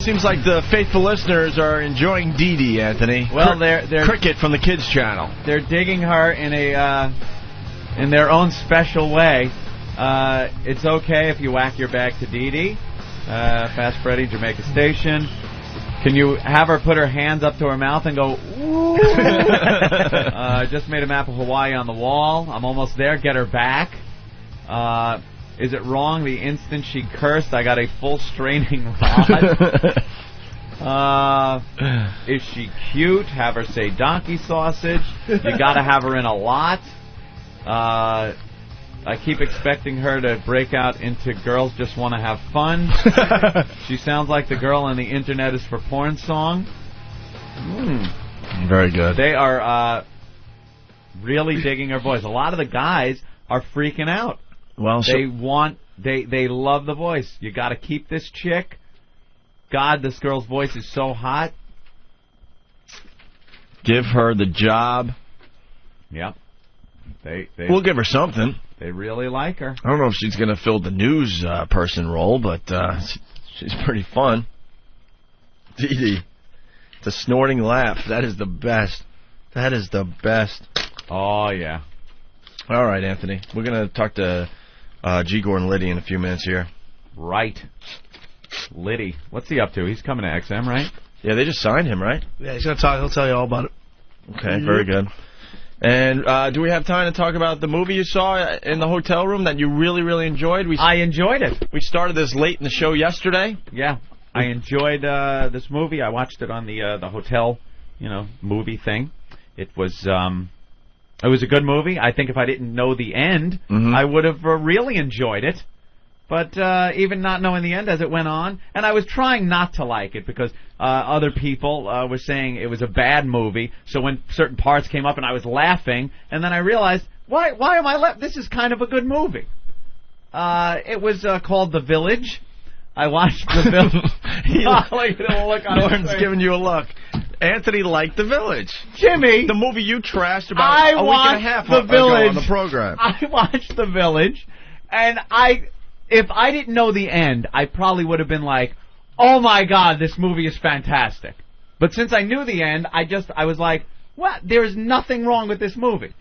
seems like the faithful listeners are enjoying Dee Dee, Anthony. Well, they're Cricket from the kids' channel. They're digging her in in their own special way. It's okay if you whack your bag to Dee Dee. Fast Freddy, Jamaica Station. Can you have her put her hands up to her mouth and go, ooh? Just made a map of Hawaii on the wall. I'm almost there. Get her back. Is it wrong the instant she cursed I got a full straining rod? Is she cute? Have her say donkey sausage. You gotta have her in a lot. I keep expecting her to break out into girls just want to have fun. She sounds like the girl on the Internet is for porn song. Very good. They are really digging her voice. A lot of the guys are freaking out. Well, they love the voice. You got to keep this chick. God, this girl's voice is so hot. Give her the job. Yep. We'll give her something. They really like her. I don't know if she's going to fill the news person role, but she's pretty fun. Dee Dee. It's a snorting laugh. That is the best. That is the best. Oh, yeah. All right, Anthony. We're going to talk to Gore and Liddy in a few minutes here. Right. Liddy. What's he up to? He's coming to XM, right? Yeah, they just signed him, right? Yeah, he's going to talk. He'll tell you all about it. Okay, very good. And do we have time to talk about the movie you saw in the hotel room that you really, really enjoyed? I enjoyed it. We started this late in the show yesterday. Yeah, I enjoyed this movie. I watched it on the hotel, movie thing. It was a good movie. I think if I didn't know the end, I would have really enjoyed it. But even not knowing the end as it went on, and I was trying not to like it because other people were saying it was a bad movie. So when certain parts came up and I was laughing, and then I realized, why am I laughing? This is kind of a good movie. It was called The Village. I watched The Village. Norton's giving you a look. Anthony liked The Village. Jimmy! The movie you trashed about a week and a half ago on the program. I watched The Village, and if I didn't know the end, I probably would have been like, oh my God, this movie is fantastic. But since I knew the end, I was like, what? There's nothing wrong with this movie.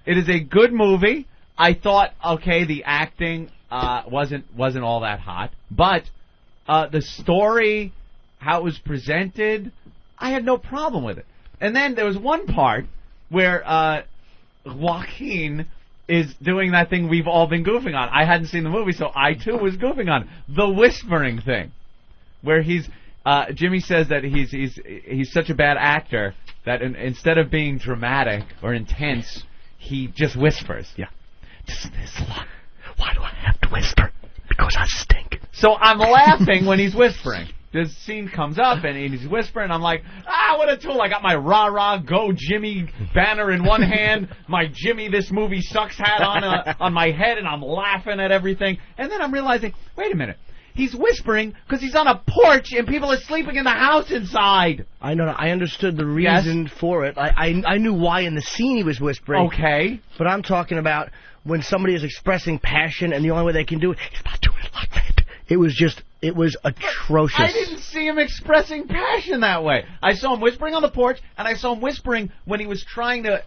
It is a good movie. I thought, okay, the acting wasn't all that hot, but the story, how it was presented, I had no problem with it. And then there was one part where Joaquin is doing that thing we've all been goofing on. I hadn't seen the movie, so I too was goofing on the whispering thing, where Jimmy says that he's such a bad actor that instead of being dramatic or intense, he just whispers. Yeah. Why do I have to whisper? Because I stink. So I'm laughing when he's whispering. This scene comes up, and he's whispering. I'm like, what a tool. I got my rah-rah, go Jimmy banner in one hand, my Jimmy This Movie Sucks hat on my head, and I'm laughing at everything. And then I'm realizing, wait a minute. He's whispering because he's on a porch, and people are sleeping in the house inside. I know. I understood the reason for it. I knew why in the scene he was whispering. Okay. But I'm talking about when somebody is expressing passion, and the only way they can do it is by doing it like that. It was atrocious. I didn't see him expressing passion that way. I saw him whispering on the porch, and I saw him whispering when he was trying to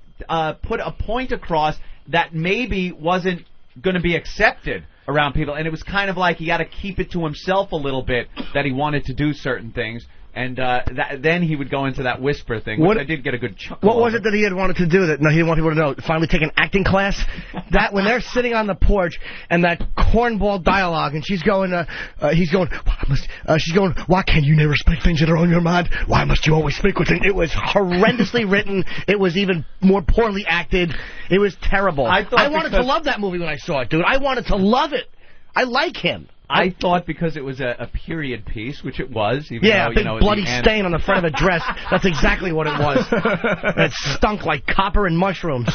put a point across that maybe wasn't going to be accepted around people. And it was kind of like he had to keep it to himself a little bit that he wanted to do certain things. And then he would go into that whisper thing, which I did get a good chuckle. What was it that he had wanted to do that he didn't want people to know? Finally take an acting class? That when they're sitting on the porch and that cornball dialogue, and she's going, she's going, why can't you never speak things that are on your mind? Why must you always speak with things? It was horrendously written. It was even more poorly acted. It was terrible. I wanted to love that movie when I saw it, dude. I wanted to love it. I like him. I thought because it was a period piece, which it was. Even though, a big bloody stain on the front of a dress. That's exactly what it was. It stunk like copper and mushrooms.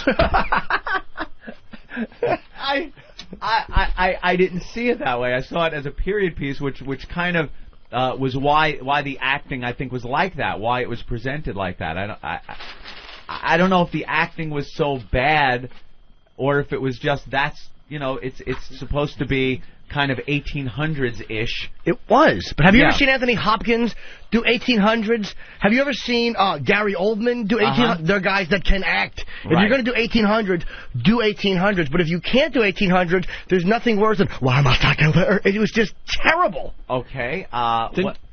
I didn't see it that way. I saw it as a period piece, which kind of was why the acting, I think, was like that. Why it was presented like that. I don't know if the acting was so bad, or if it was just it's supposed to be kind of 1800s-ish. It was. But have you Yeah. ever seen Anthony Hopkins do 1800s? Have you ever seen Gary Oldman do 1800s? They're guys that can act. If Right. you're going to do 1800s, do 1800s. But if you can't do 1800s, there's nothing worse than, why must I go there? It was just terrible. Okay.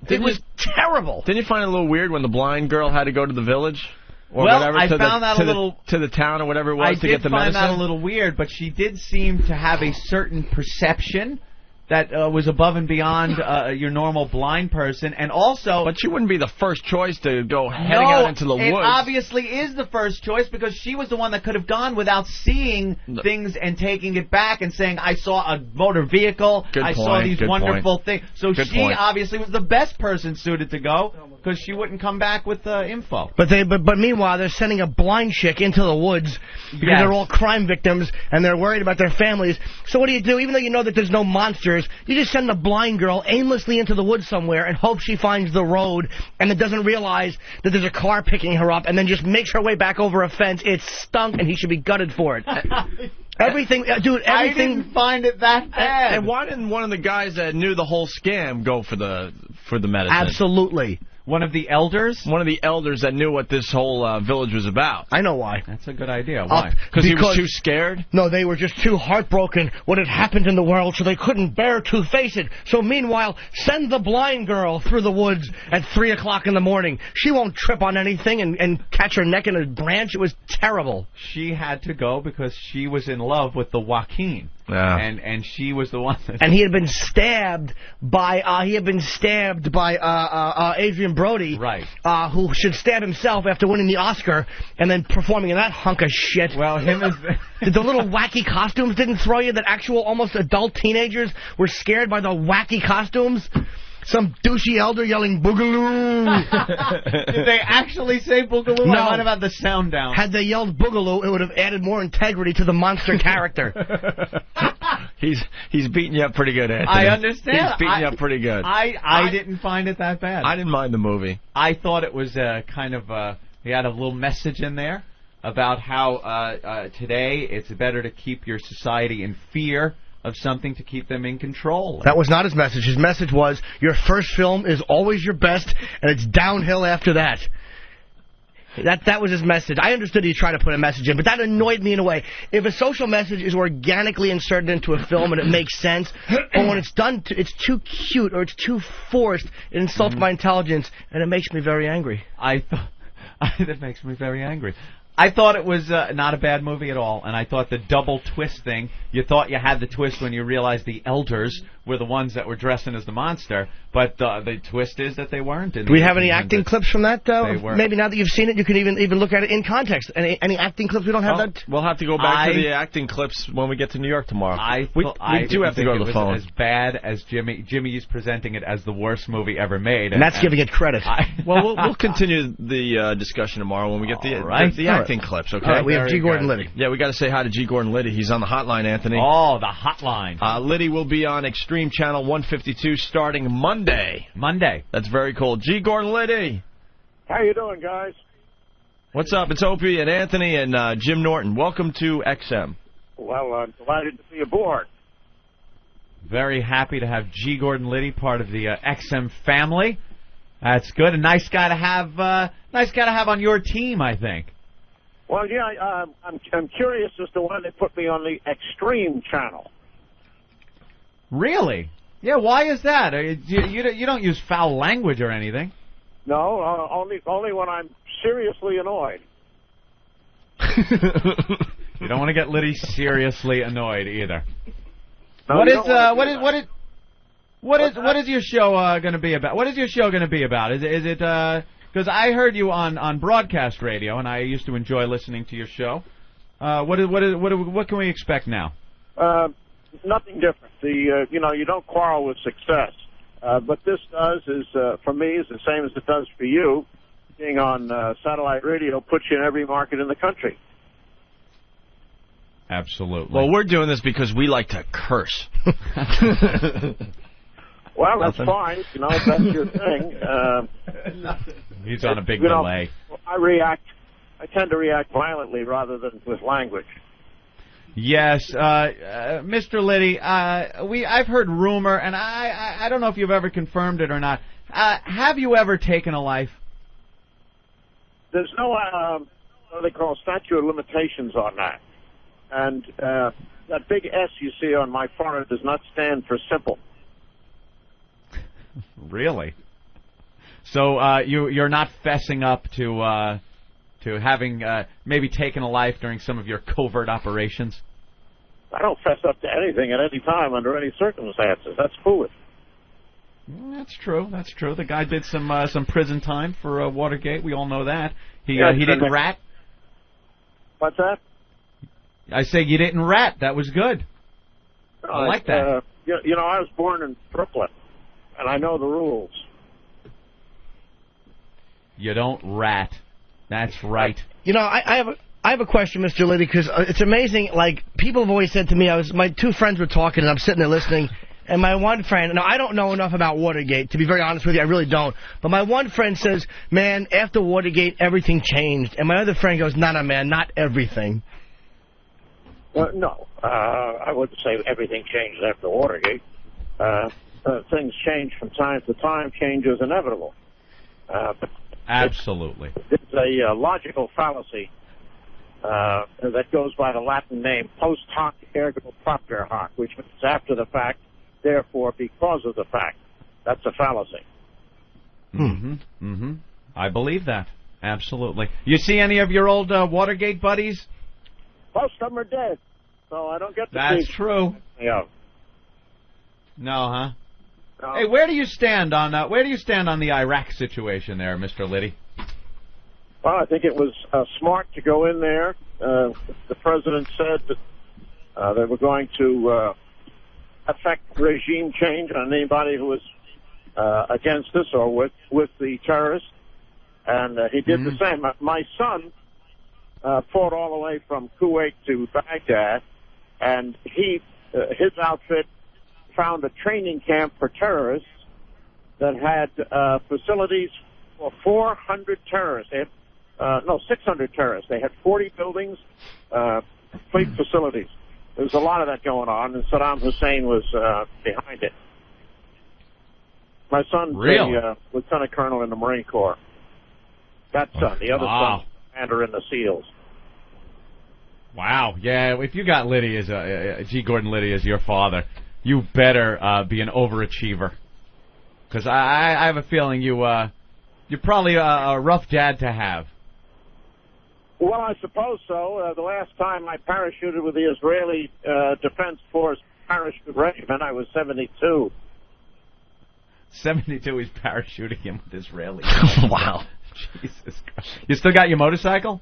It was terrible. Didn't you find it a little weird when the blind girl had to go to the village? Or Well, whatever, I to found that a to little... to the town or whatever it was I to get the did find medicine? that a little weird, but she did seem to have a certain perception that was above and beyond your normal blind person, and also... But she wouldn't be the first choice to go heading no, out into the it woods. obviously is the first choice because she was the one that could have gone without seeing things and taking it back and saying, I saw a motor vehicle, I saw these wonderful things. So she obviously was the best person suited to go because she wouldn't come back with info. But meanwhile, they're sending a blind chick into the woods because they're all crime victims and they're worried about their families. So what do? Even though you know that there's no monsters, you just send the blind girl aimlessly into the woods somewhere and hope she finds the road and then doesn't realize that there's a car picking her up and then just makes her way back over a fence. It's stunk and he should be gutted for it. Everything, dude, everything. I didn't find it that bad. And why didn't one of the guys that knew the whole scam go for the medicine? Absolutely. One of the elders? One of the elders that knew what this whole village was about. I know why. That's a good idea. Why? Because he was too scared? No, they were just too heartbroken what had happened in the world, so they couldn't bear to face it. So meanwhile, send the blind girl through the woods at 3 o'clock in the morning. She won't trip on anything and catch her neck in a branch. It was terrible. She had to go because she was in love with the Joaquin. Yeah. And she was the one that... And he had been stabbed by Adrian Brody, right? Who should stab himself after winning the Oscar and then performing in that hunk of shit. Well, him as the little wacky costumes didn't throw you that actual almost adult teenagers were scared by the wacky costumes. Some douchey elder yelling boogaloo. Did they actually say boogaloo? No. I might have had the sound down. Had they yelled boogaloo, it would have added more integrity to the monster character. He's beating you up pretty good, Anthony. I understand. He's beating you up pretty good. I didn't find it that bad. I didn't mind the movie. I thought it was kind of he had a little message in there about how today it's better to keep your society in fear of something to keep them in control. That was not his message. His message was, your first film is always your best, and it's downhill after that. That was his message. I understood he tried to put a message in, but that annoyed me in a way. If a social message is organically inserted into a film and it makes sense, but when it's done, it's too cute or it's too forced, it insults my intelligence, and it makes me very angry. That makes me very angry. I thought it was not a bad movie at all, and I thought the double twist thing, you thought you had the twist when you realized the elders were the ones that were dressing as the monster, but the twist is that they weren't. Do we have any acting clips from that, though? They weren't. Maybe now that you've seen it, you can even look at it in context. Any acting clips? We don't have that? We'll have to go back to the acting clips when we get to New York tomorrow. We do have to go to the phone. As bad as Jimmy's presenting it as the worst movie ever made. And that's giving it credit. Well, we'll continue the discussion tomorrow when we get the acting clips, okay? All right, we have G. Gordon Liddy. Yeah, we got to say hi to G. Gordon Liddy. He's on the hotline, Anthony. Oh, the hotline. Liddy will be on Extreme Channel 152 starting Monday. That's very cool. G. Gordon Liddy. How you doing, guys? What's up? It's Opie and Anthony and Jim Norton. Welcome to XM. Well, I'm delighted to be aboard. Very happy to have G. Gordon Liddy, part of the XM family. That's good. A nice guy to have. On your team, I think. Well, yeah, I'm curious as to why they put me on the Extreme channel. Really? Yeah. Why is that? You don't use foul language or anything. No, only when I'm seriously annoyed. You don't want to get Liddy seriously annoyed either. No, What is your show going to be about? What is your show going to be about? Is it because I heard you on broadcast radio and I used to enjoy listening to your show. What can we expect now? Nothing different. You don't quarrel with success. But this for me is the same as it does for you. Being on satellite radio puts you in every market in the country. Absolutely. Well, we're doing this because we like to curse. Well, that's fine. If that's your thing. He's on a big delay. I tend to react violently rather than with language. Yes, Mr. Liddy, I've heard rumor, and I don't know if you've ever confirmed it or not. Have you ever taken a life? There's no what they call statute of limitations on that. And that big S you see on my forehead does not stand for simple. Really? So you're not fessing up to having maybe taken a life during some of your covert operations? I don't fess up to anything at any time under any circumstances. That's foolish. That's true. That's true. The guy did some prison time for Watergate. We all know that. He didn't rat. What's that? I say you didn't rat. That was good. I like that. You know, I was born in Brooklyn, and I know the rules. You don't rat. That's right. You know, I have a question, Mr. Liddy, because it's amazing. Like, people have always said to me, my two friends were talking, and I'm sitting there listening, and my one friend, now I don't know enough about Watergate, to be very honest with you, I really don't, but my one friend says, man, after Watergate, everything changed, and my other friend goes, no, man, not everything. No, I wouldn't say everything changed after Watergate. Things change from time to time. Change is inevitable. But absolutely. It's a logical fallacy that goes by the Latin name post hoc ergo propter hoc, which means after the fact, therefore because of the fact. That's a fallacy. Mm-hmm. Mm-hmm. I believe that. Absolutely. You see any of your old Watergate buddies? Most of them are dead, so I don't get to That's see. true. Yeah. No, huh? No. Hey, where do you stand on the Iraq situation there, Mr. Liddy? Well, I think it was smart to go in there. The president said that they were going to affect regime change on anybody who was against us or with the terrorists, and he did the same. My son fought all the way from Kuwait to Baghdad, and his outfit found a training camp for terrorists that had facilities for 400 terrorists. They had, 600 terrorists. They had 40 buildings, complete facilities. There was a lot of that going on, and Saddam Hussein was behind it. My son's a lieutenant colonel in the Marine Corps. That son, the other son, commander in the SEALs. Wow. Yeah, if you got Liddy as G. Gordon Liddy as your father, you better be an overachiever. Because I have a feeling you're probably a rough dad to have. Well, I suppose so. The last time I parachuted with the Israeli Defense Force parachute regiment, I was 72. 72, he's parachuting him with Israeli. Wow. Jesus Christ. You still got your motorcycle?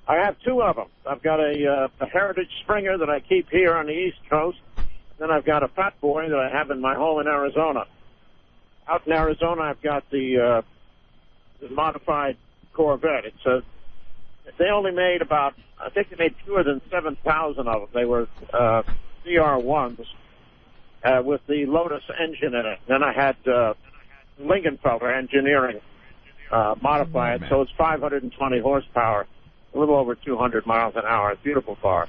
I have two of them. I've got a Heritage Springer that I keep here on the East Coast. Then I've got a Fat Boy that I have in my home in Arizona. Out in Arizona, I've got the modified Corvette. They only made I think they made fewer than 7,000 of them. They were DR1s with the Lotus engine in it. Then I had Lingenfelter Engineering modify it, so it's 520 horsepower, a little over 200 miles an hour. It's a beautiful car.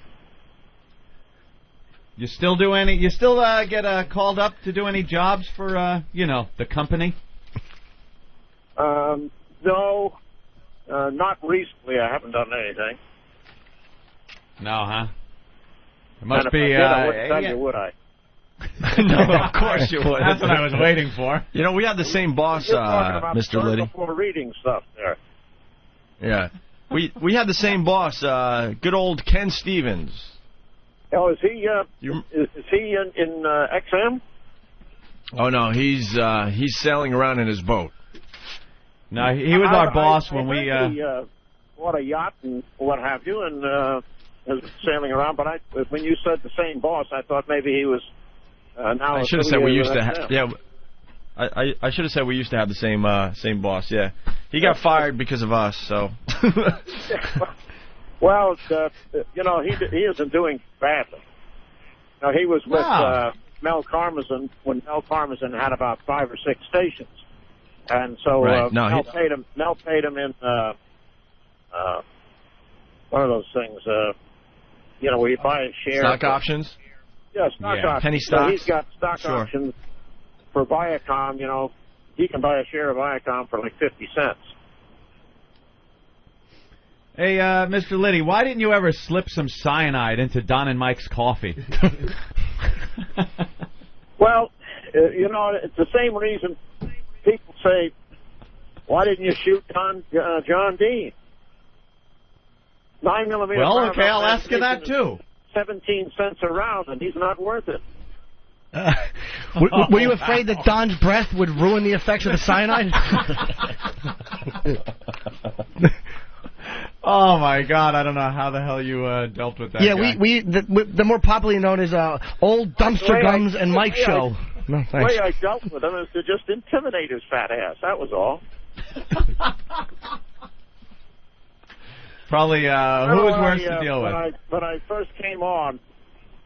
You still get called up to do any jobs for the company? No, not recently. I haven't done anything. No, huh? It must and be. If I did, I wouldn't tell you, would I? No, of course you would. That's what I was waiting for. You know, we had the same boss, Mr. Liddy. Before reading stuff there. Yeah, we had the same boss. Good old Ken Stevens. Oh, is he? Is he in XM? Oh no, he's sailing around in his boat. No, he was our boss when we. He bought a yacht and what have you, and is sailing around. But when you said the same boss, I thought maybe he was. Now I should have said we used to have. Yeah, I should have said we used to have the same boss. Yeah, he got fired because of us. So. Well, he isn't doing badly. Now he was with Mel Karmazin when Mel Karmazin had about 5 or 6 stations, and so Mel paid him in one of those things. where you buy a share. Stock options? Yeah, stock options. Penny So stocks? he's got stock options for Viacom, he can buy a share of Viacom for like 50 cents. Hey, Mr. Liddy, why didn't you ever slip some cyanide into Don and Mike's coffee? Well, it's the same reason people say, why didn't you shoot John Dean? 9mm. Well, okay, I'll ask you that too. 17 cents a round, and he's not worth it. Were you afraid that Don's breath would ruin the effects of the cyanide? Oh my God! I don't know how the hell you dealt with that. Yeah, guy. the more popularly known as Old Dumpster Gums and Mike show. No, The way I dealt with him is to just intimidate his fat ass. That was all. Probably, who was worse to deal with? When I first came on,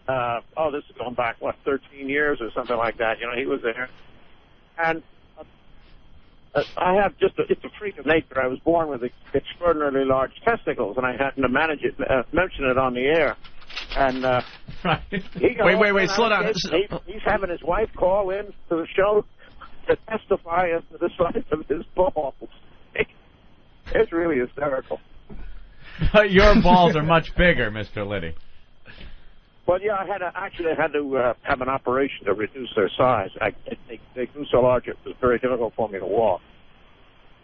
this is going back, 13 years or something like that. He was there. And I have it's a freak of nature. I was born with extraordinarily large testicles, and I happened to mention it on the air. And right. Wait, slow down. He's having his wife call in to the show to testify as to the size of his balls. It's really hysterical. Your balls are much bigger, Mr. Liddy. But yeah, I had to have an operation to reduce their size. They grew so large it was very difficult for me to walk.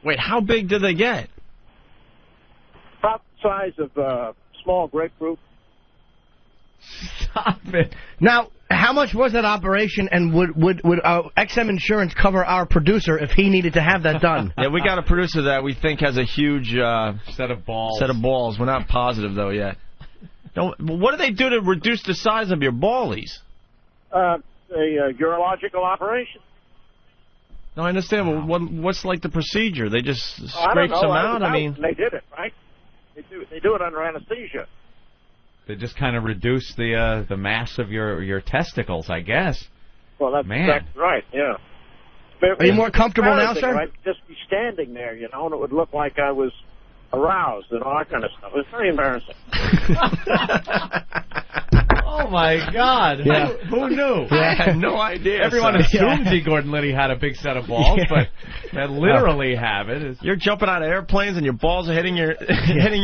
Wait, how big did they get? About the size of small grapefruit. Stop it. Now, how much was that operation, and would XM Insurance cover our producer if he needed to have that done? Yeah, we got a producer that we think has a huge set of balls. We're not positive, though, yet. What do they do to reduce the size of your ballies? A urological operation. No, I understand. But what's like the procedure? They just scrape them out? They did it, right? They do it under anesthesia. They just kind of reduce the mass of your testicles, I guess. Well, that's exactly right, yeah. Are you more comfortable now, sir? I'd just be standing there, and it would look like I was aroused and all that kind of stuff. It was very embarrassing. Oh, my God. Yeah. Who knew? Yeah, I had no idea. Everyone assumed Dee Gordon Liddy had a big set of balls, but that literally have it. You're jumping out of airplanes and your balls are hitting you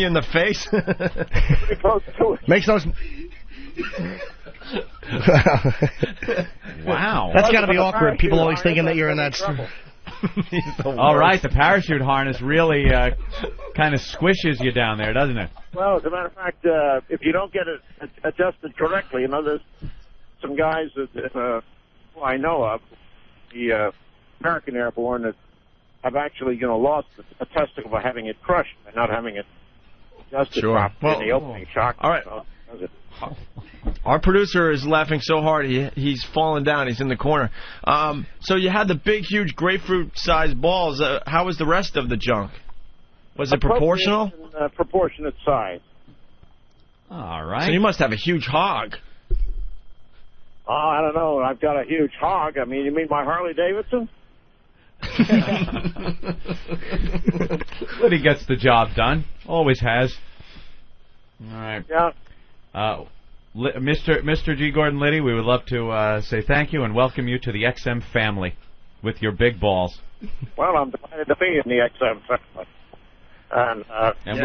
in the face. Pretty close to it. Makes those... Wow. That's got to be awkward. People always thinking that you're in that... All right, the parachute harness really kind of squishes you down there, doesn't it? Well, as a matter of fact, if you don't get it adjusted correctly, there's some guys that I know of, the American Airborne, that have actually, lost a testicle by having it crushed and not having it adjusted properly in the opening shock. All right. Our producer is laughing so hard he's fallen down. He's in the corner. So you had the big, huge grapefruit-sized balls. How was the rest of the junk? Was it proportional? Proportionate size. All right. So you must have a huge hog. Oh, I don't know. I've got a huge hog. I mean, you mean my Harley Davidson? Liddy gets the job done. Always has. All right. Yeah. Mr. G. Gordon Liddy, we would love to say thank you and welcome you to the XM family with your big balls. Well, I'm delighted to be in the XM family. And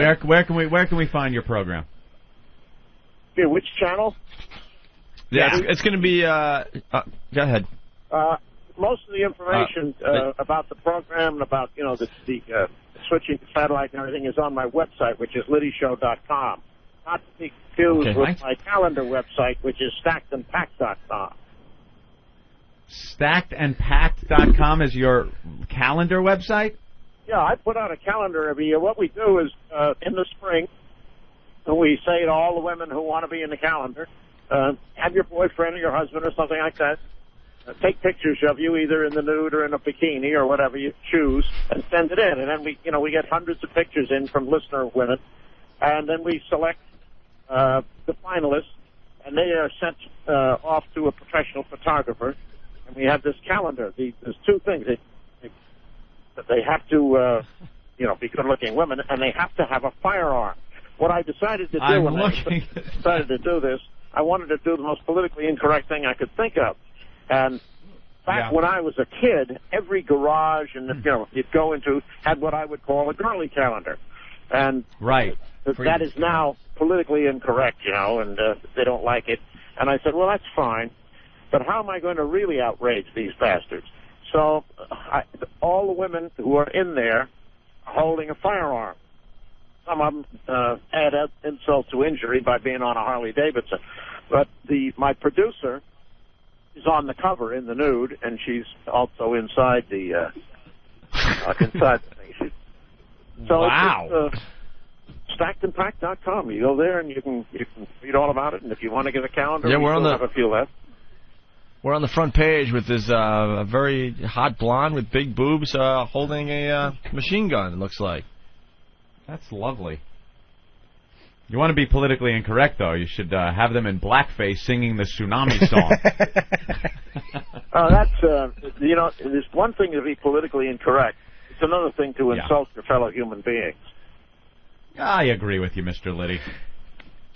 where can we find your program? Which channel? Yeah, it's going to be. Go ahead. Most of the information about the program and about the switching to satellite and everything is on my website, which is LiddyShow.com. Not to be confused with my calendar website, which is StackedandPacked.com. StackedandPacked.com is your calendar website? Yeah, I put out a calendar every year. What we do is, in the spring, we say to all the women who want to be in the calendar, have your boyfriend or your husband or something like that take pictures of you either in the nude or in a bikini or whatever you choose and send it in. And then we get hundreds of pictures in from listener women, and then we select the finalists, and they are sent off to a professional photographer, and we have this calendar. There's two things. They have to, be good-looking women, and they have to have a firearm. what I decided to do I'm when I looking. decided to do this, I wanted to do the most politically incorrect thing I could think of. And back when I was a kid, every garage and you'd go into had what I would call a girly calendar. And that is now politically incorrect, and they don't like it. And I said, well, that's fine, but how am I going to really outrage these bastards? So all the women who are in there are holding a firearm. Some of them add insult to injury by being on a Harley Davidson. But my producer is on the cover in the nude, and she's also inside the inside the thing. So wow. It's stackedandpacked.com. You go there and you can read all about it. And if you want to get a calendar, we're on have a few left. We're on the front page with this a very hot blonde with big boobs holding a machine gun, it looks like. That's lovely. You want to be politically incorrect, though. You should have them in blackface singing the Tsunami song. There's one thing to be politically incorrect. It's another thing to insult your fellow human beings. I agree with you, Mr. Liddy.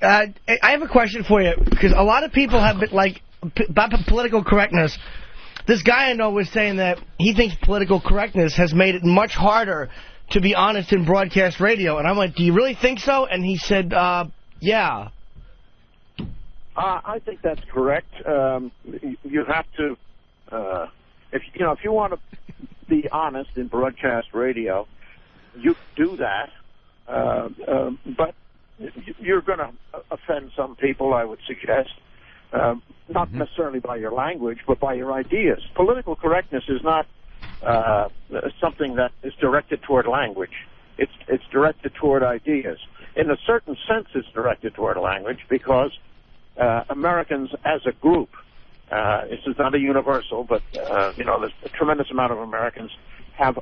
I have a question for you, because a lot of people have been, about political correctness. This guy I know was saying that he thinks political correctness has made it much harder to be honest in broadcast radio. And I'm like, do you really think so? And he said, yeah. I think that's correct. You have to, if you want to be honest in broadcast radio, you do that. But you're going to offend some people, I would suggest. Not necessarily by your language, but by your ideas. Political correctness is not something that is directed toward language. It's directed toward ideas. In a certain sense, it's directed toward language because Americans as a group, this is not a universal, but there's a tremendous amount of Americans have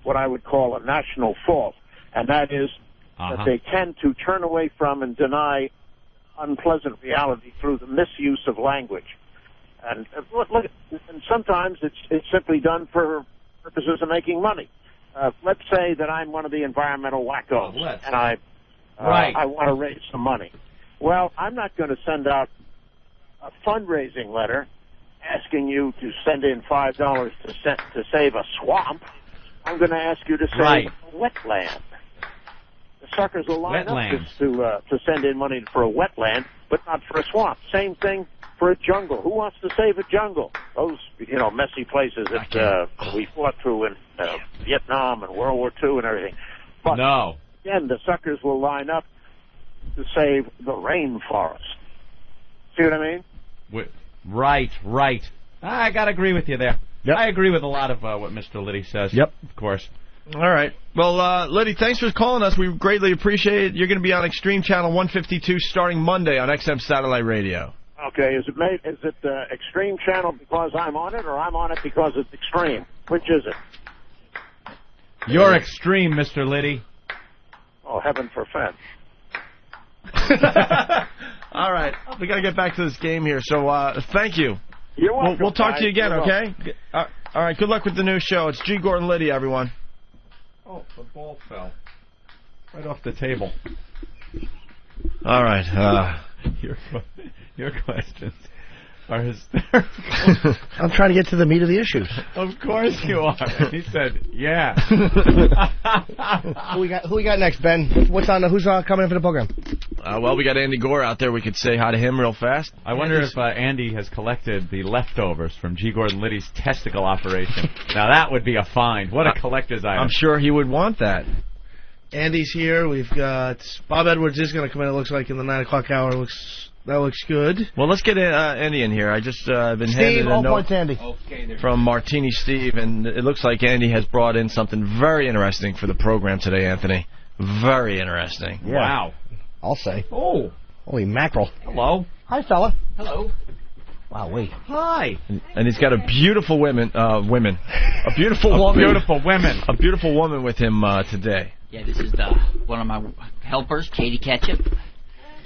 what I would call a national fault, and that is that they tend to turn away from and deny unpleasant reality through the misuse of language. And and sometimes it's simply done for purposes of making money. Let's say that I'm one of the environmental wackos, and I want to raise some money. Well, I'm not going to send out a fundraising letter asking you to send in $5 to save a swamp. I'm going to ask you to save a wetland. The suckers will line up to send in money for a wetland, but not for a swamp. Same thing for a jungle. Who wants to save a jungle? Those, messy places that we fought through in Vietnam and World War II and everything. But again, the suckers will line up to save the rainforest. See what I mean? Right. I got to agree with you there. Yep. I agree with a lot of what Mr. Liddy says. Yep. Of course. All right. Well, Liddy, thanks for calling us. We greatly appreciate it. You're going to be on Extreme Channel 152 starting Monday on XM Satellite Radio. Okay. Is it Extreme Channel because I'm on it, or I'm on it because it's extreme? Which is it? You're extreme, Mr. Liddy. Oh, heaven forfend. All right. We got to get back to this game here. So thank you. You're welcome. We'll talk to you again, okay? All right. Good luck with the new show. It's G. Gore and Liddy, everyone. Oh, the ball fell right off the table. All right. Your questions are hysterical. I'm trying to get to the meat of the issues. Of course you are. He said, yeah. Who we got next, Ben? Who's coming in for the program? Well, we got Andy Gore out there. We could say hi to him real fast. I wonder if Andy has collected the leftovers from G. Gordon Liddy's testicle operation. Now, that would be a find. What a collector's item. I'm sure he would want that. Andy's here. We've got Bob Edwards is going to come in, it looks like, in the 9 o'clock hour. That looks good. Well, let's get Andy in here. I just been handed a note Andy. from Martini Steve, and it looks like Andy has brought in something very interesting for the program today, Anthony. Very interesting. Yeah. Wow. I'll say. Oh. Holy mackerel. Hello. Hi, fella. Hello. Wow, wait. Hi. And he's got a beautiful a beautiful woman with him today. Yeah, this is one of my helpers, Katie Ketchup.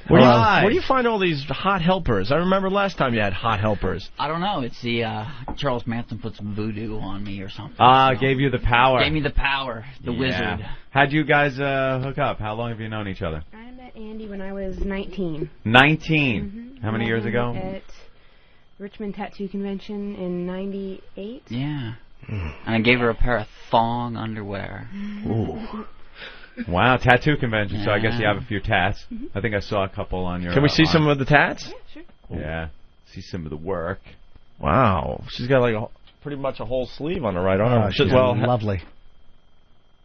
Where do you find all these hot helpers? I remember last time you had hot helpers. I don't know. It's the Charles Manson put some voodoo on me or something. Gave you the power. Gave me the power, the wizard. How'd you guys hook up? How long have you known each other? I met Andy when I was 19. 19. How many years ago? At Richmond Tattoo Convention in 98. Yeah. And I gave her a pair of thong underwear. Ooh. Wow, tattoo convention. So I guess you have a few tats. I think I saw a couple on your. Can we see some of the tats? Yeah, sure. Yeah. See some of the work. Wow, she's got like pretty much a whole sleeve on her right arm. She's lovely.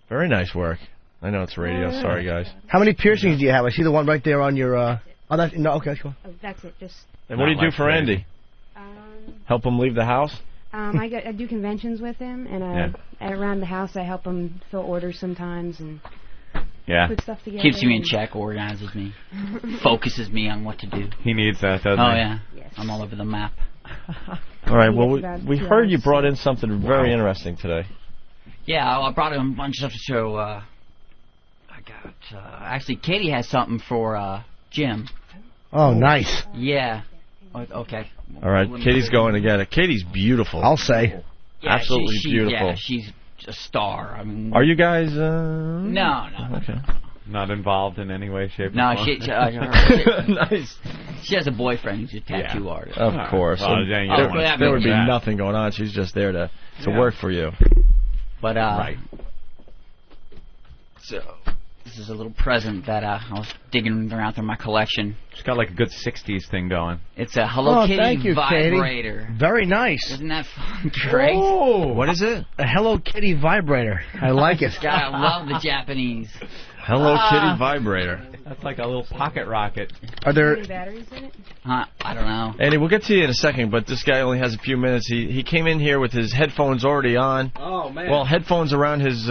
Very nice work. I know it's radio. Sorry, guys. How many piercings do you have? I see the one right there on your. Oh, that's no. Okay, that's cool. Oh, that's it. Just. And what do you do for Andy? Help him leave the house? I do conventions with him, and around the house I help him fill orders sometimes and put stuff together. Keeps me in check, organizes me, focuses me on what to do. He needs that, doesn't he? Oh, yeah. Yes. I'm all over the map. All right, well, we heard you brought in something very interesting today. Yeah, I brought in a bunch of stuff to show. I got... actually, Katie has something for Jim. Oh, nice. Yeah. Okay. All right, Katie's going to get it. Katie's beautiful. I'll say. Yeah, absolutely beautiful. Yeah, she's a star. I mean, are you guys? No. Okay. Not involved in any way, shape, or no, form? Nice. She has a boyfriend who's a tattoo artist. Of course. Well, there would be nothing going on. She's just there to work for you. But right. So this is a little present that I was digging around through my collection. She's got like a good 60s thing going. It's a Hello Kitty thank you, vibrator. Katie. Very nice. Isn't that fun, Greg? Oh, what is it? A Hello Kitty vibrator. I like it. God, I love the Japanese. Hello Kitty vibrator. That's like a little pocket rocket. Are there any batteries in it? I don't know. Andy, we'll get to you in a second, but this guy only has a few minutes. He came in here with his headphones already on. Oh, man. Well, headphones around his...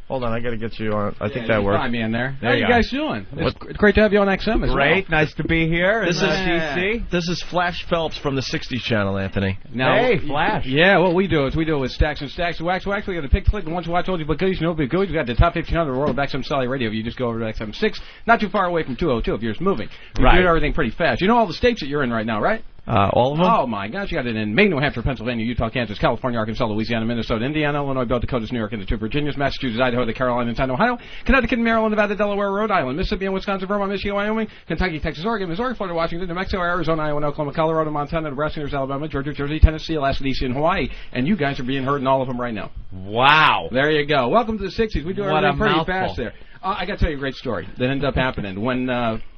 hold on, I got to get you on. I think that works. Find me in there. There How you you go. guys doing? It's great to have you on XM as Great. well. Nice to be here. This is DC. This is Flash Phelps from the 60s channel, Anthony. Now, hey, Flash. Yeah, what we do is with Stacks and Stacks of Wax. We got a pick click, and once you watch all these goodies, you know big goodies. We got the top 1500 of the world of XM Solid Radio. If you just go over to XM6, not too far away from 202 if you're just moving. We do everything pretty fast. You know all the states that you're in right now, right? All of them? Oh, my gosh. You got it in Maine, New Hampshire, Pennsylvania, Utah, Kansas, California, Arkansas, Louisiana, Minnesota, Indiana, Illinois, South Dakota, New York, and the two Virginias, Massachusetts, Idaho, the Carolinas, and Ohio, Connecticut, Maryland, Nevada, Delaware, Rhode Island, Mississippi, and Wisconsin, Vermont, Michigan, Wyoming, Kentucky, Texas, Oregon, Missouri, Florida, Washington, New Mexico, Arizona, Iowa, Oklahoma, Colorado, Montana, Nebraska, Alabama, Georgia, Jersey, Tennessee, Alaska, DC, and Hawaii. And you guys are being heard in all of them right now. Wow. There you go. Welcome to the 60s. We do everything pretty mouthful. fast there. I got to tell you a great story that ended up happening when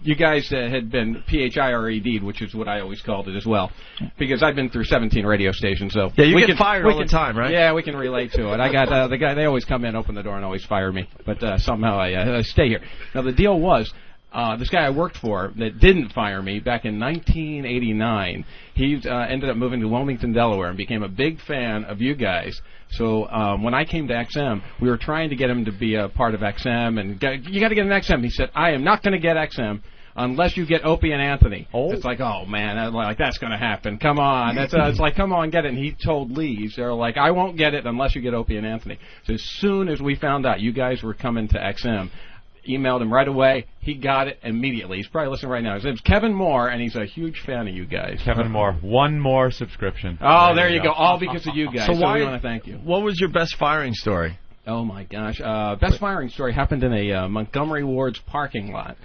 you guys had been PHIRED'd, which is what I always called it as well, because I've been through 17 radio stations. So yeah, you get fired all the time, right? Yeah, we can relate to it. I got the guy. They always come in, open the door, and always fire me. But somehow I stay here. Now the deal was. This guy I worked for that didn't fire me back in 1989, he ended up moving to Wilmington, Delaware, and became a big fan of you guys. So when I came to XM, we were trying to get him to be a part of XM, and you got to get an XM. He said, I am not going to get XM unless you get Opie and Anthony. Oh. It's like, oh, man, I'm like, that's going to happen. Come on. It's like, come on, get it. And he told Lee's, they're like, I won't get it unless you get Opie and Anthony. So as soon as we found out you guys were coming to XM, emailed him right away. He got it immediately. He's probably listening right now. His name's Kevin Moore, and he's a huge fan of you guys. Kevin Moore. One more subscription. Oh, there you go. All because of you guys. So why, we want to thank you. What was your best firing story? Oh, my gosh. Best firing story happened in a Montgomery Ward's parking lot.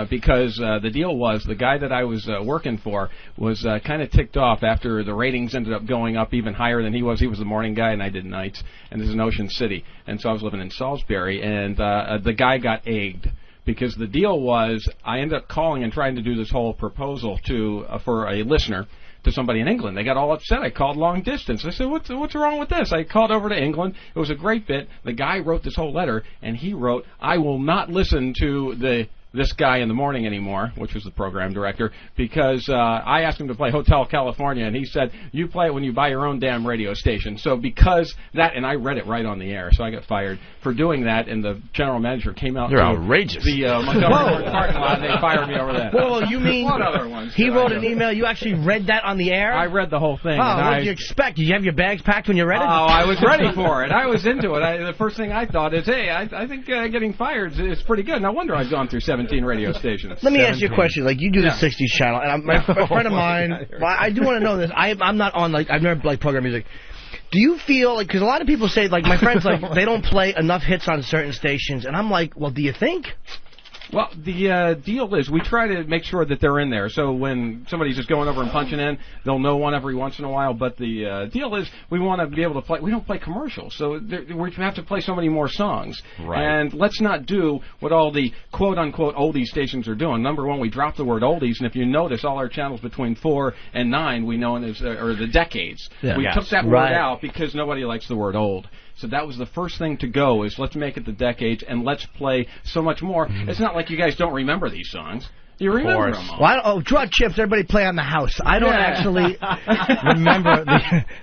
Because the deal was the guy that I was working for was kind of ticked off after the ratings ended up going up even higher than he was. He was the morning guy, and I did nights, and this is in Ocean City. And so I was living in Salisbury, and the guy got egged. Because the deal was I ended up calling and trying to do this whole proposal for a listener to somebody in England. They got all upset. I called long distance. I said, what's wrong with this? I called over to England. It was a great bit. The guy wrote this whole letter, and he wrote, I will not listen to this guy in the morning anymore, which was the program director, because I asked him to play Hotel California, and he said, you play it when you buy your own damn radio station. So because that, and I read it right on the air, so I got fired for doing that, and the general manager came out. You're outrageous. The Montgomery parking lot, and they fired me over that. Whoa, you mean what other ones he wrote an email, you actually read that on the air? I read the whole thing. Oh, what did you expect? Did you have your bags packed when you read it? Oh, I was ready for it. I was into it. The first thing I thought is, hey, I think getting fired is pretty good. No wonder I've gone through 17 radio stations. Let me ask you a question. Like, you do the 60s channel, and a friend of mine, I do want to know this. I'm not on, like, I've never, like, programmed music. Do you feel, like, because a lot of people say, like, my friends, like, they don't play enough hits on certain stations, and I'm like, well, do you think? Well, the deal is we try to make sure that they're in there. So when somebody's just going over and punching in, they'll know one every once in a while. But the deal is we want to be able to play. We don't play commercials, so we have to play so many more songs. Right. And let's not do what all the quote-unquote oldies stations are doing. Number one, we dropped the word oldies, and if you notice, all our channels between 4 and 9 we know as or the decades. Yeah. We Yes. took that word Right. out because nobody likes the word old. So that was the first thing to go, is let's make it the decades and let's play so much more. It's not like you guys don't remember these songs. You remember them all. Well, draw chips, everybody play on the house. I don't actually remember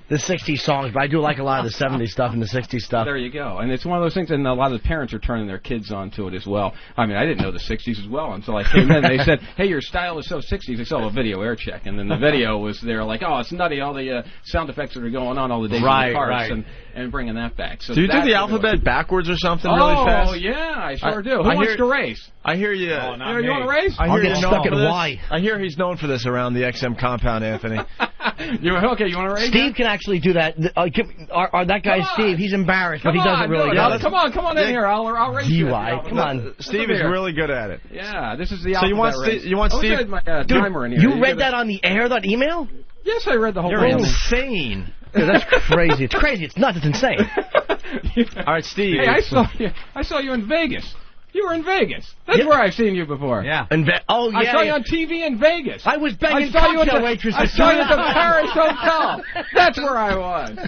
the 60s songs, but I do like a lot of the 70s stuff and the 60s stuff. There you go. And it's one of those things, and a lot of the parents are turning their kids onto it as well. I mean, I didn't know the 60s as well until I came in. They said, hey, your style is so 60s. They saw a video air check, and then the video was there like, oh, it's nutty, all the sound effects that are going on all the days in the cars, and bringing that back. So do you do the alphabet backwards or something really fast? Oh, yeah, I sure do. Who wants to race? I hear you. You want to race? I'll get stuck at Y. I hear he's known for this around the XM compound, Anthony. You want to race? Steve can actually do that. That guy Steve, he's embarrassed, but he doesn't really good. Come on in here. I'll race you. Come on. Steve is really good at it. Yeah, this is the alphabet race. You want Steve? My timer in here. You read that on the air, that email? Yes, I read the whole thing. You're insane. Dude, that's crazy. It's crazy. It's nuts. It's insane. All right, Steve. Hey, I saw you in Vegas. You were in Vegas. That's where I've seen you before. Yeah. I saw you on TV in Vegas. I was banging cocktail waitresses. I saw you at the Paris Hotel. That's where I was.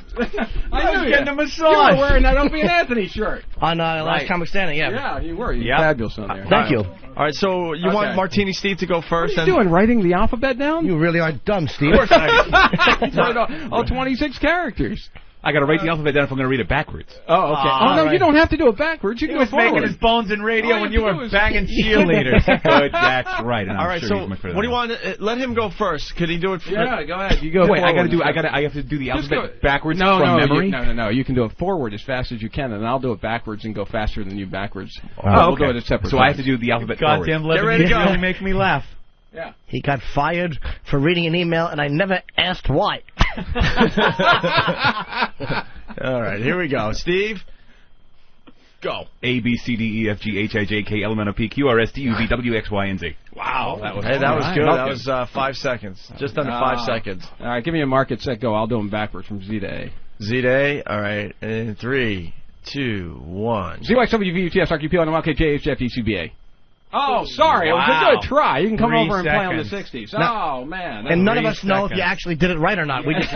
I was getting a massage. You were wearing that Opie and Anthony shirt. On Last Comic Standing, yeah. Yeah, you were. You were fabulous on there. Thank you. All right, so you want Martini Steve to go first? What are you doing, writing the alphabet down? You really are dumb, Steve. Of course I all 26 characters. I got to write the alphabet down if I'm going to read it backwards. Oh, okay. You don't have to do it backwards. You can He was go forward. making his bones in radio when you were banging cheerleaders. Good, that's right. And all right, so what do you want? Let him go first. Could he do it? Yeah, go ahead. You go. Wait, forward. I have to do the alphabet backwards from memory. No. You can do it forward as fast as you can, and I'll do it backwards and go faster than you backwards. We'll do it as separate. So I have to do the alphabet forward. Goddamn, get ready to go. Really make me laugh. Yeah. He got fired for reading an email, and I never asked why. All right, here we go. Steve, go. A, B, C, D, E, F, G, H, I, J, K, L, M, N, O, P, Q, R, S, T, U, V, W, X, Y, and Z. Wow. That was good. That was 5 seconds. Just under 5 seconds. All right, give me a mark it, set, go. I'll do them backwards from Z to A. Z to A? All right. And 3, 2, 1. Z, Y, W, V, U, T, S, R, Q, P, L, N, O, K, J, H, F, E, C, B, A. Oh, sorry. It was a good try. You can come over and play on the 60s. Oh, man. And none of us know if you actually did it right or not. We just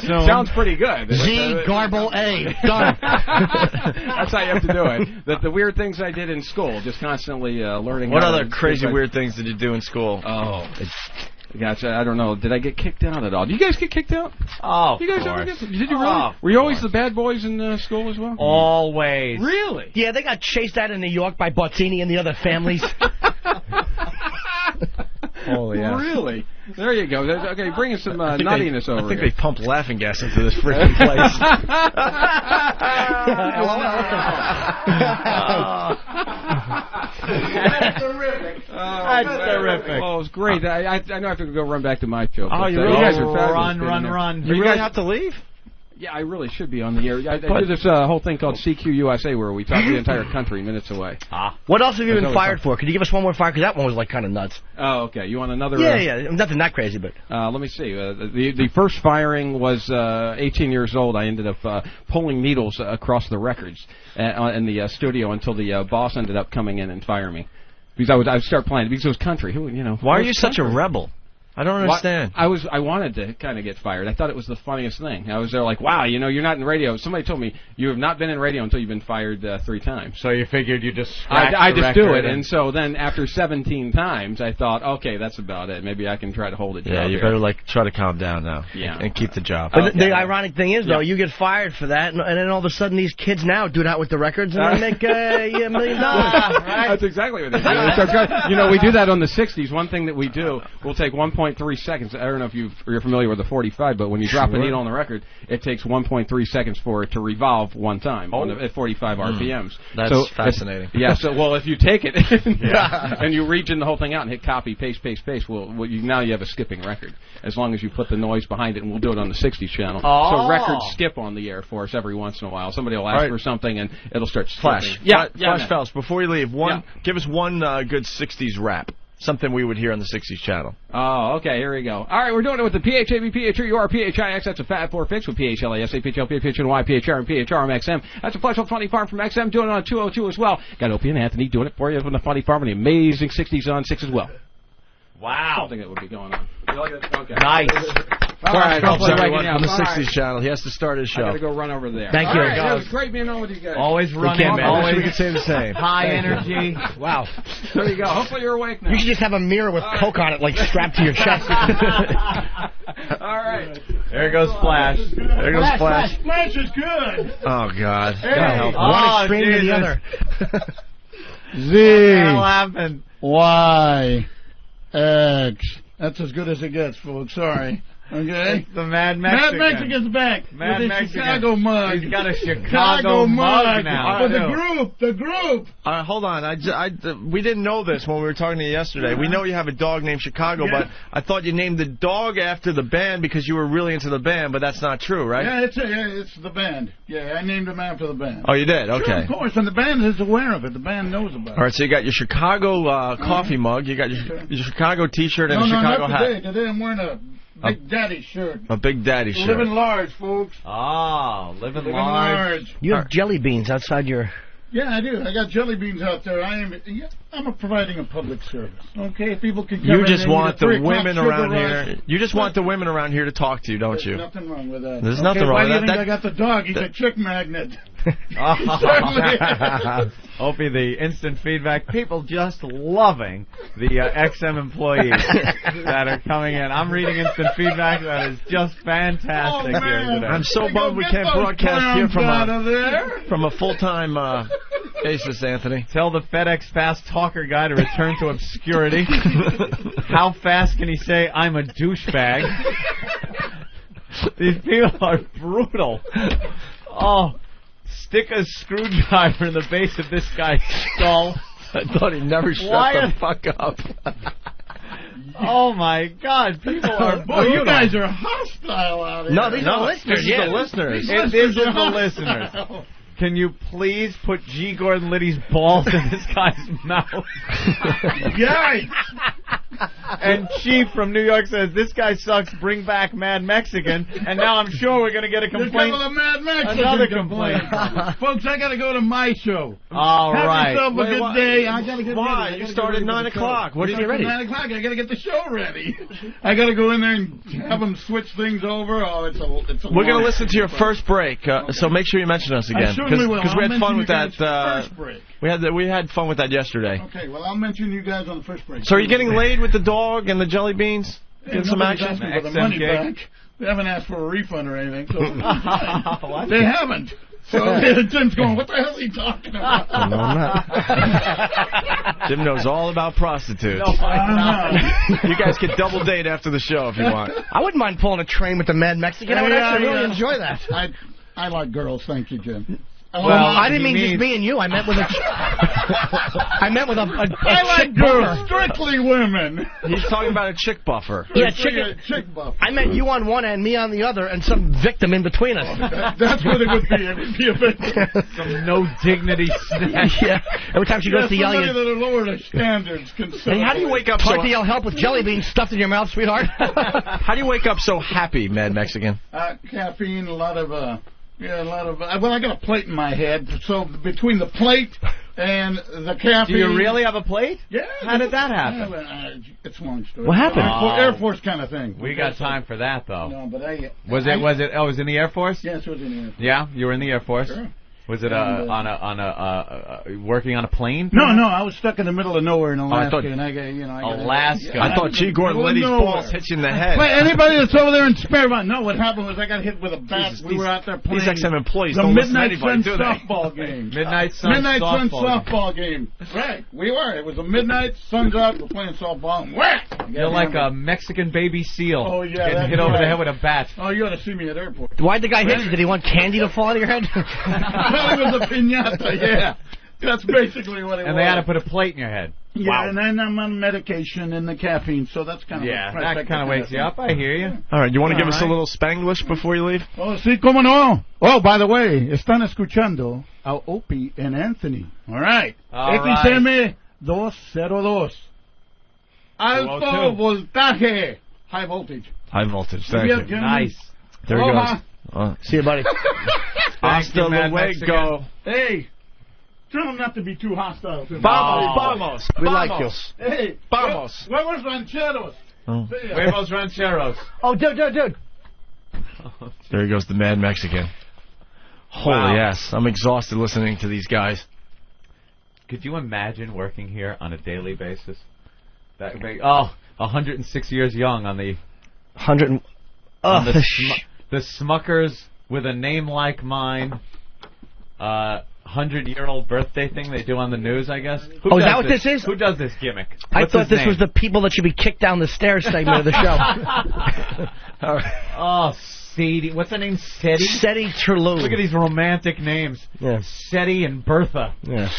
Sounds pretty good. Z, garble, A. Done. That's how you have to do it. The weird things I did in school, just constantly learning. What other crazy weird things did you do in school? Oh. Gotcha. I don't know. Did I get kicked out at all? Do you guys get kicked out? Oh, you guys ever get? Did you really? Were you always the bad boys in school as well? Always. Really? Yeah, they got chased out in New York by Bottini and the other families. Oh, yeah. Really? There you go. Okay, bring us some nuttiness over I think here. they pumped laughing gas into this freaking place. That's terrific. That's terrific. Oh, it's great. I know I have to go run back to my show. Oh, you really? You guys are fabulous. Run. You really have to leave? Yeah, I really should be on the air. I do this whole thing called CQ USA where we talk to the entire country minutes away. What else have you been fired for? Could you give us one more fire? Because that one was like kind of nuts. Oh, okay. You want another? Yeah. Nothing that crazy, but. Let me see. The first firing was 18 years old. I ended up pulling needles across the records in the studio until the boss ended up coming in and firing me. Because I would start playing because it was country. Why are you such a rebel? I don't understand. I wanted to kind of get fired. I thought it was the funniest thing. I was there like, wow, you're not in radio. Somebody told me you have not been in radio until you've been fired 3 times. So you figured you just I just do it. And so then after 17 times, I thought, okay, that's about it. Maybe I can try to hold it. Yeah, you better try to calm down now. Yeah. And keep the job. But the ironic thing is, though, you get fired for that, and then all of a sudden these kids now do that with the records and they make $1 million. Right? That's exactly what they do. We do that on the 60s. One thing that we do, we'll take 1.5 1.3 seconds. I don't know if you're familiar with the 45, but when you drop a needle on the record, it takes 1.3 seconds for it to revolve one time at 45 RPMs. That's fascinating. Yeah. So, well, if you take it and you reach in the whole thing out and hit copy, paste, now you have a skipping record. As long as you put the noise behind it, and we'll do it on the 60s channel. So records skip on the air for us every once in a while. Somebody will ask for something, and it'll start skipping. Flash Phelps, before we leave, give us one good 60s rap. Something we would hear on the 60s channel. Oh, okay, here we go. All right, we're doing it with the PHAB, PHUR, PHIX. That's a Fat 4 fix with PHLAS, PHL, PHNY, PHR, and PHRMXM. That's a Fleshel Funny Farm from XM, doing it on 202 as well. Got Opie and Anthony doing it for you from the Funny Farm and the amazing 60s on 6 as well. Wow. Something that would be going on. You like it? Okay. Nice. All right, everyone on the 60s channel. He has to start his show. I got to go run over there. Thank you. Right, it was great being on with you guys. Always running. Always. We can say the same. High energy. Wow. There you go. Hopefully you're awake now. You should just have a mirror with Coke on it, like strapped to your chest. All right. There goes Flash. There goes Flash. Flash is good. Oh, God. Hey. One extreme to the other. Z. That'll happen. Y. X. That's as good as it gets, folks. Sorry. Okay? It's the Mad Mexican. Mad Mexican's back. Mad with Mexican. Chicago mug. He's got a Chicago mug now. For the group. Hold on. We didn't know this when we were talking to you yesterday. We know you have a dog named Chicago, but I thought you named the dog after the band because you were really into the band, but that's not true, right? Yeah, it's the band. Yeah, I named him after the band. Oh, you did? Okay. Sure, of course, and the band is aware of it. The band knows about it. All right, so you got your Chicago coffee mug, you got your Chicago T-shirt and a Chicago not hat. Today I'm wearing a Big Daddy shirt. A Big Daddy shirt. Living large, folks. Oh, living large. You have jelly beans outside your... Yeah, I do. I got jelly beans out there. I'm providing a public service. Okay, people can come You in just and want eat a the 3 o'clock women sugar around rush. here. You just want the women around here to talk to you, don't you? There's nothing wrong with that. There's nothing wrong Why with do you that. think I got the dog? He's a chick magnet. Opie, the instant feedback. People just loving the XM employees that are coming in. I'm reading instant feedback. That is just fantastic here today. I'm so bummed we can't broadcast here from a full-time basis, Anthony. Tell the FedEx fast talker guy to return to obscurity. How fast can he say, I'm a douchebag? These people are brutal. Oh, stick a screwdriver in the base of this guy's skull. I thought he'd never shut the fuck up. Oh, my God. People are brutal. Boy, you guys are hostile out here. No, these are the listeners. This is the listeners. These are the listeners. Can you please put G. Gordon Liddy's balls in this guy's mouth? Yikes! And Chief from New York says, this guy sucks, bring back Mad Mexican. And now I'm sure we're going to get a complaint. Mad Mexican Another complaint. Folks, I got to go to my show. All right. Have yourself a good day. I got to get Why? ready. You start at 9 o'clock. What are you ready? 9 o'clock. I got to get the show ready. I got to go in there and have them switch things over. Oh, it's a We're going to listen to your first break, so make sure you mention us again. Because we had fun with that. First break. We had fun with that yesterday. Okay, well, I'll mention you guys on the first break. So are you getting laid with the dog and the jelly beans? Getting some action? Asked me for the money back. They haven't asked for a refund or anything. So they haven't. So Jim's going, what the hell is he talking about? No, I'm not. Jim knows all about prostitutes. No, I'm not. You guys can double date after the show if you want. I wouldn't mind pulling a train with the Mad Mexican. I would actually really enjoy that. I like girls. Thank you, Jim. Well, I didn't mean just me and you. I meant with a. I meant with a I like chick girls, buffer. strictly women. He's talking about a chick buffer. Yeah, chick buffer. I meant you on one end, me on the other, and some victim in between us. That's what it would be. It would be a victim. Some no dignity snatch. Yeah. Every time she goes to yell, somebody that'll lower their standards. Hey, how do you wake up hard to yell help with jelly beans stuffed in your mouth, sweetheart? How do you wake up so happy, Mad Mexican? Caffeine, a lot of. Yeah, a lot of. Well, I got a plate in my head, so between the plate and the caffeine. Do you really have a plate? Yeah. How did that happen? It's a long story. What happened? Air Force kind of thing. We got time for that, though. No, but Was it? Oh, it was in the Air Force? Yes, it was in the Air Force. Yeah, you were in the Air Force. Sure. Was it working on a plane? No, I was stuck in the middle of nowhere in Alaska, Alaska. I thought G. Gordon Liddy's balls hit you in the head. Wait, anybody that's over there in Sparevine. No, what happened was I got hit with a bat. We were out there playing. These XM employees the don't listen to Midnight anybody, Sun do they? softball game. Midnight Sun softball game. Right, we were. It was a midnight, sun's out, we're playing softball, and whack! You're like a Mexican baby seal. Oh, yeah. Getting hit over the head with a bat. Oh, you ought to see me at airport. Why'd the guy hit you? Did he want candy to fall out of your head? Well, it was a piñata, yeah. That's basically what it was. And they had to put a plate in your head. Yeah, Wow. and then I'm on medication and the caffeine, so that's kind of that kind of wakes you up. I hear you. All right, you want to give us a little Spanglish before you leave? Oh, sí, cómo no. Oh, by the way, están escuchando a Opie and Anthony. All right. XM 202. Alto voltaje. High voltage. High voltage, thank you. Nice. There he goes. See you, buddy. Hasta luego. Hey, tell him not to be too hostile to me. Vamos. We like you. Hey, Vamos. Huevos rancheros. Huevos rancheros. Oh, dude. There he goes, the mad Mexican. Holy yes, I'm exhausted listening to these guys. Could you imagine working here on a daily basis? That would make 106 years young on the 100. the Smuckers with a name like mine. 100-year-old birthday thing they do on the news, I guess. Is that what this is? Who does this gimmick? I thought this was the people that should be kicked down the stairs segment of the show. All right. Oh, Sadie. What's her name? Seti? Seti Terlou. Look at these romantic names. Yeah. Seti and Bertha. Yeah.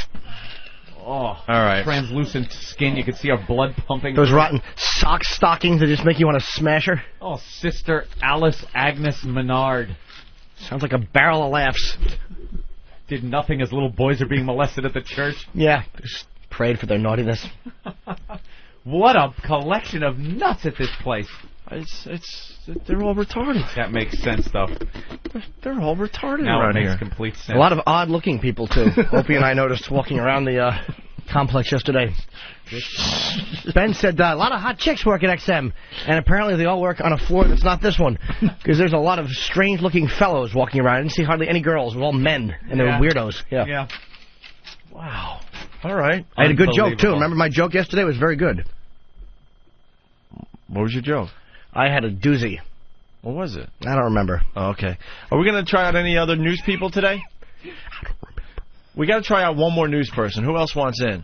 Oh, all right. Translucent skin. You could see her blood pumping. Those rotten sock stockings that just make you want to smash her. Oh, Sister Alice Agnes Menard. Sounds like a barrel of laughs. Did nothing as little boys are being molested at the church. Yeah, just prayed for their naughtiness. What a collection of nuts at this place. They're all retarded. That makes sense, though. They're all retarded Now around it makes here. complete sense. A lot of odd-looking people, too. Opie and I noticed walking around the complex yesterday. Ben said a lot of hot chicks work at XM, and apparently they all work on a floor that's not this one, because there's a lot of strange-looking fellows walking around. I didn't see hardly any girls. It was all men, and they were weirdos. Yeah. Wow. All right. I had a good joke, too. Remember my joke yesterday? It was very good. What was your joke? I had a doozy. What was it? I don't remember. Oh, okay. Are we going to try out any other news people today? I don't remember. We got to try out one more news person. Who else wants in?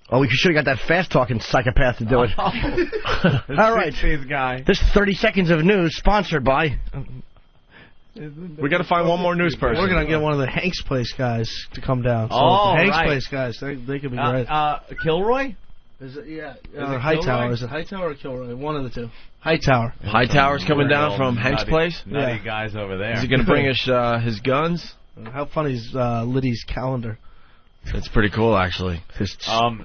Oh, we should have got that fast-talking psychopath to do it. All right. Guy. This 30 seconds of news sponsored by... We got to find one more news person. We're going to get one of the Hank's Place guys to come down. So the Hank's Place guys, they could be great. Kilroy? Is it, yeah. Is Hightower. Is it Hightower or Kilroy? One of the two. Hightower. Hightower's coming down from Hank's Place? Nutty guys over there. Is he going to bring us his guns? How funny is Liddy's calendar? It's pretty cool, actually.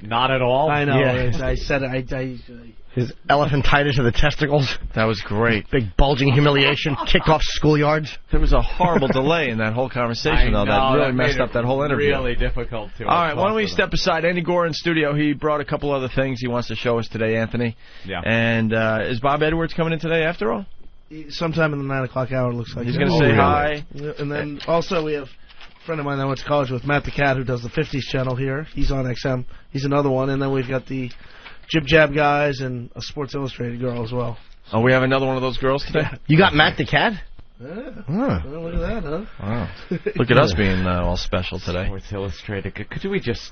Not at all. I know. Yeah. I said it. His elephantitis of the testicles. That was great. Big bulging humiliation. Kicked off schoolyards. There was a horrible delay in that whole conversation, though. That really messed up that whole interview. Really difficult to. All right, why don't we step aside? Andy Gore in studio. He brought a couple other things he wants to show us today, Anthony. Yeah. And is Bob Edwards coming in today after all? Sometime in the 9 o'clock hour, it looks like. He's going to say hi. And then also we have a friend of mine that I went to college with, Matt the Cat, who does the 50s channel here. He's on XM. He's another one. And then we've got the Jib Jab guys and a Sports Illustrated girl as well. Oh, we have another one of those girls today? You got Matt the Cat? Yeah. Huh. Well, look at that, huh? Wow. Look at us being all special today. Sports Illustrated. Could we just